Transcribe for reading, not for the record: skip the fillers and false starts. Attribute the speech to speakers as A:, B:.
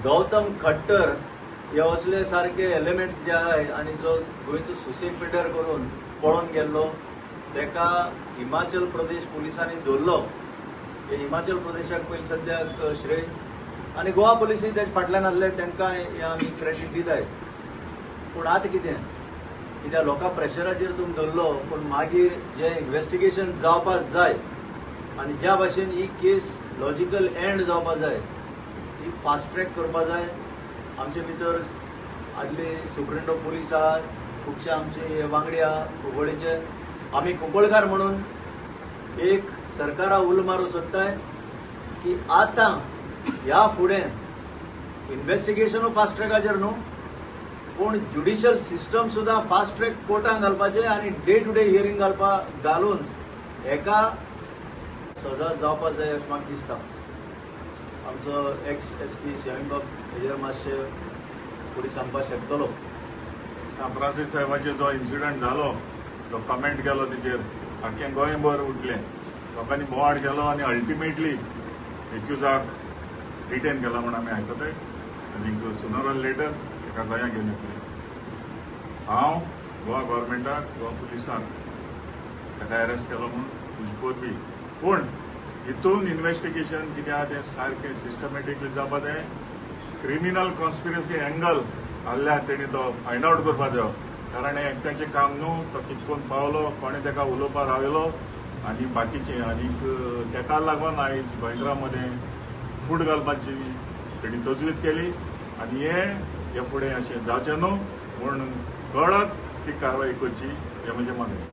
A: गौतम खट्टर हे असले सारखे एलिमेंट्स जे आहे आणि जो गोयचो सुसेक पिड्यार करून पळून गेल्लो तेका हिमाचल प्रदेश पुलिसांनी धरलो. हे हिमाचल प्रदेशाक पयलीं सद्याक श्रेय आणि गोवा पुलिसूय तेजे फाटल्यान आसले तांकां हे आमी क्रेडीट दिताय. पूण आतां कितें कित्याक लोकां प्रेशराचेर तुमी धरलो पूण मागीर जे इन्व्हेस्टिगेशन जावपाक जाय आनी ज्या भाशेन ही केस लॉजिकल एंड जावपाक जाय ही फास्ट ट्रॅक करपाक जाय. आमचे भितर आदले सुप्रिंटो पुलीस आहात, खुबशे आमचे वांगडी आहा कुंकळेचे. आमी कुंकळकार म्हणून एक सरकारा उलो मारूं सोदताय की आतां ह्या फुडें इन्व्हेस्टिगेशनूय फास्ट ट्रॅकाचेर न्हू पूण ज्युडिशियल सिस्टम सुद्दां फास्ट ट्रॅक कोर्टान घालपाचें आनी डे टू डे हियरींग घालून हेका सजा जावपाक जाय अशें म्हाका दिसता. आमचो एक्स SP शेविंबाब हेजेर मातशें फुडें सांगपाक शकतलो.
B: सांप्रासीस साहेबाचेर जो इन्सिडंट जालो तो कमेंट केलो तेजेर सारकें गोंयभर उठलें. लोकांनी बोवाळ केलो आनी अल्टिमेटली एक्युजाक डिटेन केला म्हूण आमी आयकताय. आनीक सुनर ऑर लेटर ताका गोंयांत घेवन येतले. हांव गोवा गव्हर्मेंटाक गोवा पुलिसांक ताका अरेस्ट केलो म्हूण तुजे परबी. पूण हितून इन्व्हेस्टिगेशन कितें आहा तें सारकें सिस्टमॅटिकली जावपा जाय. क्रिमिनल कॉन्स्पिरसी एंगल आहल्यार तेणी तो फायंड आवट करपा जायो. कारण हें एकट्याचें काम न्हू. तो कितकोन पावलो, कोणें ताका उलोवपा रावयलो आनी बाकीचें. आनीक तेका लागून आयज गोंयकारा मदें फूट घालपाची तेणी तजवीज केली आनी हे फुडें अशें जावचें न्हू म्हूण कडक ती कारवाय करची हें म्हजें मागणें.